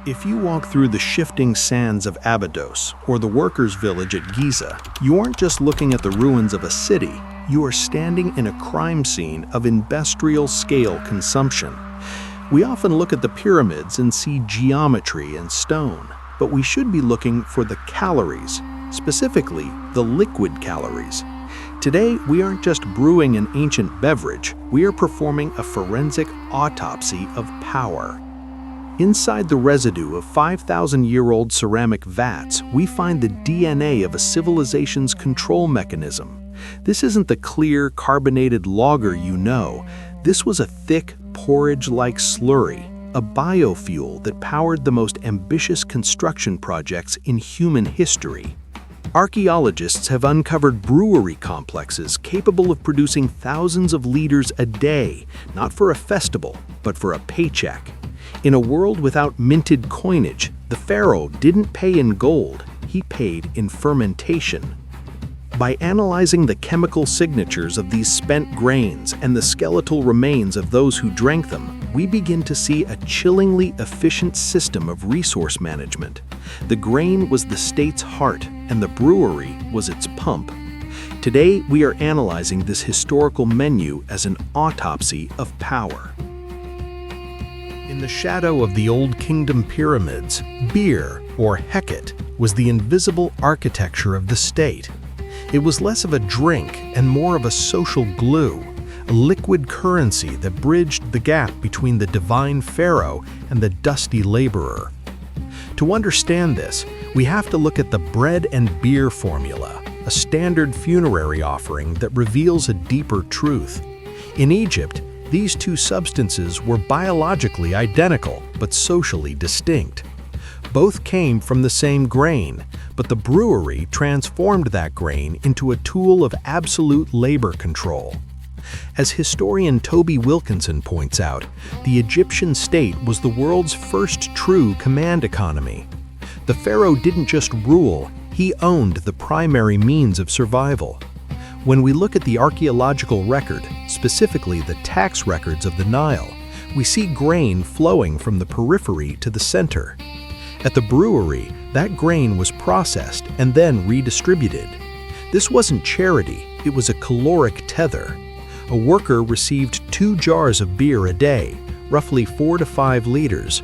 If you walk through the shifting sands of Abydos or the workers' village at Giza, you aren't just looking at the ruins of a city, you are standing in a crime scene of industrial-scale consumption. We often look at the pyramids and see geometry and stone, but we should be looking for the calories, specifically the liquid calories. Today, we aren't just brewing an ancient beverage, we are performing a forensic autopsy of power. Inside the residue of 5,000-year-old ceramic vats, we find the DNA of a civilization's control mechanism. This isn't the clear, carbonated lager you know. This was a thick, porridge-like slurry, a biofuel that powered the most ambitious construction projects in human history. Archaeologists have uncovered brewery complexes capable of producing thousands of liters a day, not for a festival, but for a paycheck. In a world without minted coinage, the pharaoh didn't pay in gold, he paid in fermentation. By analyzing the chemical signatures of these spent grains and the skeletal remains of those who drank them, we begin to see a chillingly efficient system of resource management. The grain was the state's heart, and the brewery was its pump. Today, we are analyzing this historical menu as an autopsy of power. In the shadow of the Old Kingdom pyramids, beer, or Hecate, was the invisible architecture of the state. It was less of a drink and more of a social glue, a liquid currency that bridged the gap between the divine pharaoh and the dusty laborer. To understand this, we have to look at the bread and beer formula, a standard funerary offering that reveals a deeper truth. In Egypt, these two substances were biologically identical, but socially distinct. Both came from the same grain, but the brewery transformed that grain into a tool of absolute labor control. As historian Toby Wilkinson points out, the Egyptian state was the world's first true command economy. The pharaoh didn't just rule, he owned the primary means of survival. When we look at the archaeological record, specifically the tax records of the Nile, we see grain flowing from the periphery to the center. At the brewery, that grain was processed and then redistributed. This wasn't charity, it was a caloric tether. A worker received 2 jars of beer a day, roughly 4 to 5 liters.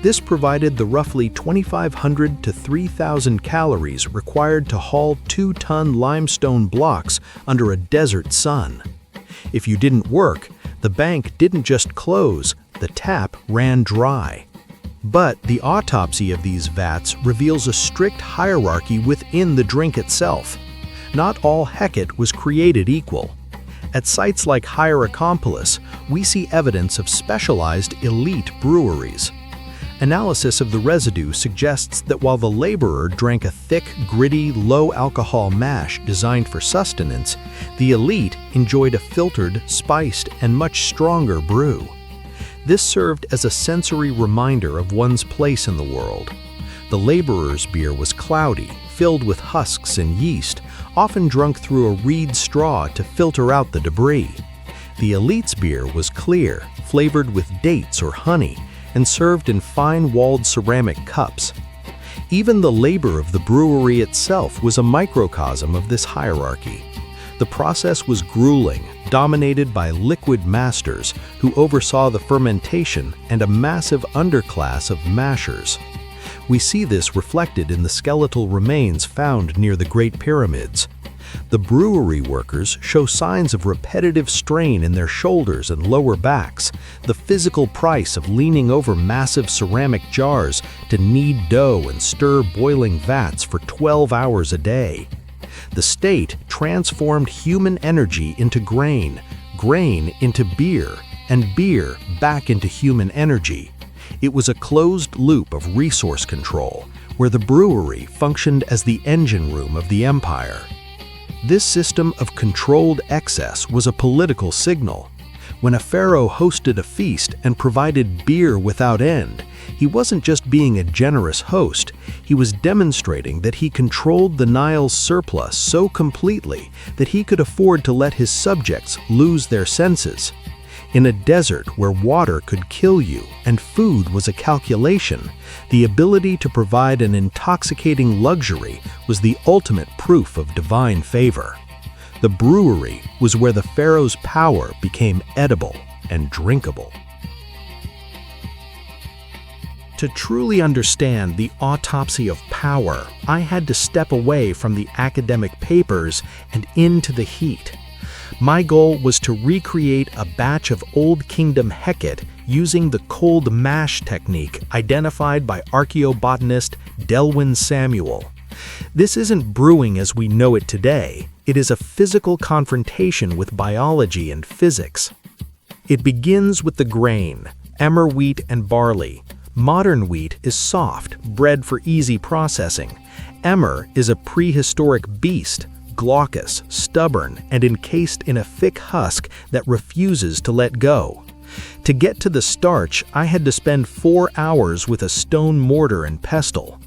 This provided the roughly 2,500 to 3,000 calories required to haul 2-ton limestone blocks under a desert sun. If you didn't work, the bank didn't just close, the tap ran dry. But the autopsy of these vats reveals a strict hierarchy within the drink itself. Not all Hecate was created equal. At sites like Hierakonpolis, we see evidence of specialized elite breweries. Analysis of the residue suggests that while the laborer drank a thick, gritty, low-alcohol mash designed for sustenance, the elite enjoyed a filtered, spiced, and much stronger brew. This served as a sensory reminder of one's place in the world. The laborer's beer was cloudy, filled with husks and yeast, often drunk through a reed straw to filter out the debris. The elite's beer was clear, flavored with dates or honey, and served in fine-walled ceramic cups. Even the labor of the brewery itself was a microcosm of this hierarchy. The process was grueling, dominated by liquid masters who oversaw the fermentation and a massive underclass of mashers. We see this reflected in the skeletal remains found near the Great Pyramids. The brewery workers show signs of repetitive strain in their shoulders and lower backs, the physical price of leaning over massive ceramic jars to knead dough and stir boiling vats for 12 hours a day. The state transformed human energy into grain, grain into beer, and beer back into human energy. It was a closed loop of resource control, where the brewery functioned as the engine room of the empire. This system of controlled excess was a political signal. When a pharaoh hosted a feast and provided beer without end, he wasn't just being a generous host, he was demonstrating that he controlled the Nile's surplus so completely that he could afford to let his subjects lose their senses. In a desert where water could kill you and food was a calculation, the ability to provide an intoxicating luxury was the ultimate proof of divine favor. The brewery was where the pharaoh's power became edible and drinkable. To truly understand the autopsy of power, I had to step away from the academic papers and into the heat. My goal was to recreate a batch of Old Kingdom Hecate using the cold mash technique identified by archaeobotanist Delwyn Samuel. This isn't brewing as we know it today. It is a physical confrontation with biology and physics. It begins with the grain, emmer wheat and barley. Modern wheat is soft, bred for easy processing. Emmer is a prehistoric beast, glaucous, stubborn, and encased in a thick husk that refuses to let go. To get to the starch, I had to spend 4 hours with a stone mortar and pestle.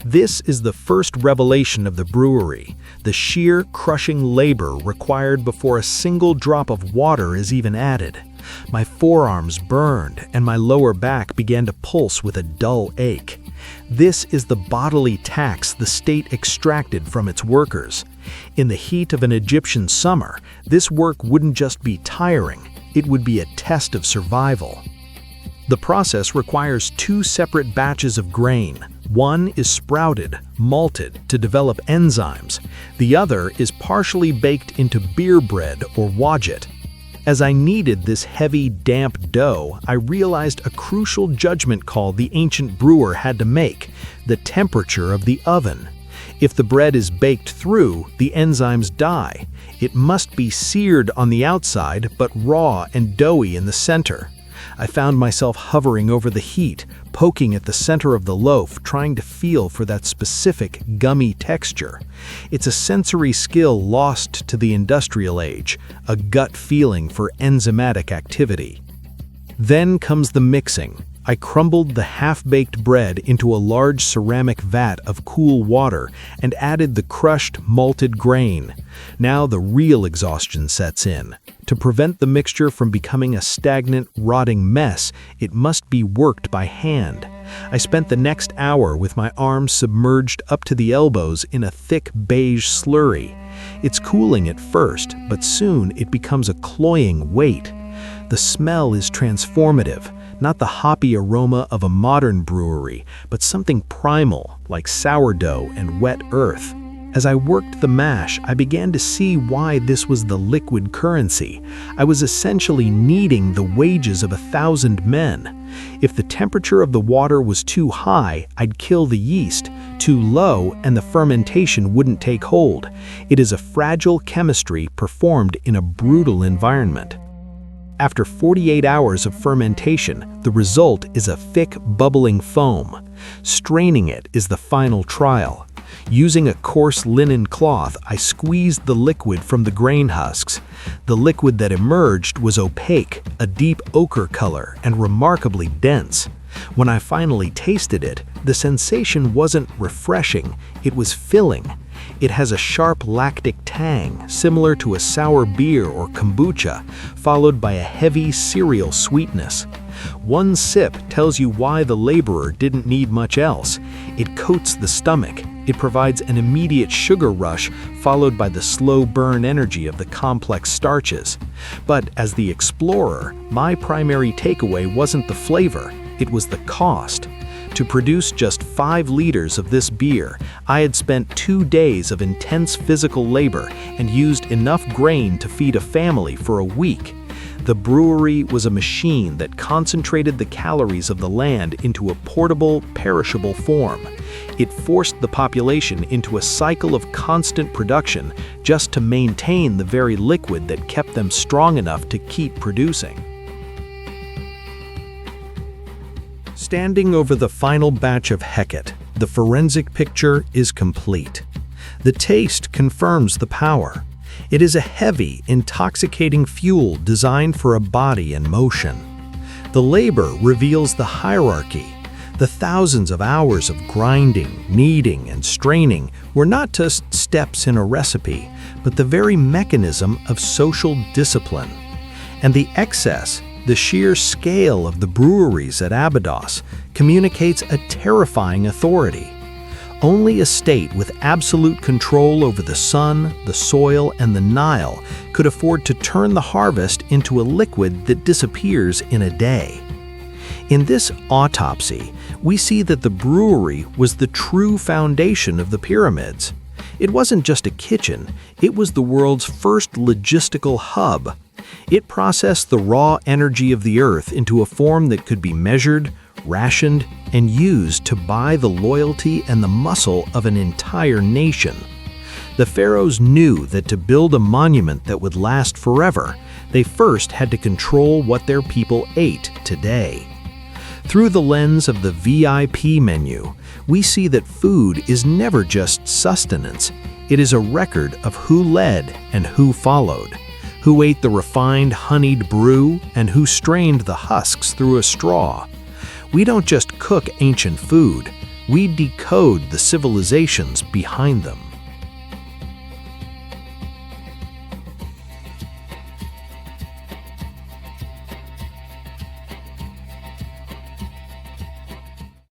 This is the first revelation of the brewery, the sheer crushing labor required before a single drop of water is even added. My forearms burned, and my lower back began to pulse with a dull ache. This is the bodily tax the state extracted from its workers. In the heat of an Egyptian summer, this work wouldn't just be tiring, it would be a test of survival. The process requires 2 separate batches of grain. One is sprouted, malted to develop enzymes. The other is partially baked into beer bread or wadjet. As I kneaded this heavy, damp dough, I realized a crucial judgment call the ancient brewer had to make: the temperature of the oven. If the bread is baked through, the enzymes die. It must be seared on the outside, but raw and doughy in the center. I found myself hovering over the heat, poking at the center of the loaf, trying to feel for that specific gummy texture. It's a sensory skill lost to the industrial age, a gut feeling for enzymatic activity. Then comes the mixing. I crumbled the half-baked bread into a large ceramic vat of cool water and added the crushed, malted grain. Now the real exhaustion sets in. To prevent the mixture from becoming a stagnant, rotting mess, it must be worked by hand. I spent the next hour with my arms submerged up to the elbows in a thick beige slurry. It's cooling at first, but soon it becomes a cloying weight. The smell is transformative. Not the hoppy aroma of a modern brewery, but something primal, like sourdough and wet earth. As I worked the mash, I began to see why this was the liquid currency. I was essentially kneading the wages of 1,000 men. If the temperature of the water was too high, I'd kill the yeast. Too low, and the fermentation wouldn't take hold. It is a fragile chemistry performed in a brutal environment. After 48 hours of fermentation, the result is a thick, bubbling foam. Straining it is the final trial. Using a coarse linen cloth, I squeezed the liquid from the grain husks. The liquid that emerged was opaque, a deep ochre color, and remarkably dense. When I finally tasted it, the sensation wasn't refreshing, it was filling. It has a sharp lactic tang, similar to a sour beer or kombucha, followed by a heavy cereal sweetness. One sip tells you why the laborer didn't need much else. It coats the stomach. It provides an immediate sugar rush, followed by the slow burn energy of the complex starches. But as the explorer, my primary takeaway wasn't the flavor, it was the cost. To produce just 5 liters of this beer, I had spent 2 days of intense physical labor and used enough grain to feed a family for a week. The brewery was a machine that concentrated the calories of the land into a portable, perishable form. It forced the population into a cycle of constant production just to maintain the very liquid that kept them strong enough to keep producing. Standing over the final batch of Hecate, the forensic picture is complete. The taste confirms the power. It is a heavy, intoxicating fuel designed for a body in motion. The labor reveals the hierarchy. The thousands of hours of grinding, kneading, and straining were not just steps in a recipe, but the very mechanism of social discipline. And the excess The sheer scale of the breweries at Abydos communicates a terrifying authority. Only a state with absolute control over the sun, the soil, and the Nile could afford to turn the harvest into a liquid that disappears in a day. In this autopsy, we see that the brewery was the true foundation of the pyramids. It wasn't just a kitchen, it was the world's first logistical hub. It processed the raw energy of the earth into a form that could be measured, rationed, and used to buy the loyalty and the muscle of an entire nation. The pharaohs knew that to build a monument that would last forever, they first had to control what their people ate today. Through the lens of the VIP menu, we see that food is never just sustenance. It is a record of who led and who followed, who ate the refined honeyed brew and who strained the husks through a straw. We don't just cook ancient food, we decode the civilizations behind them.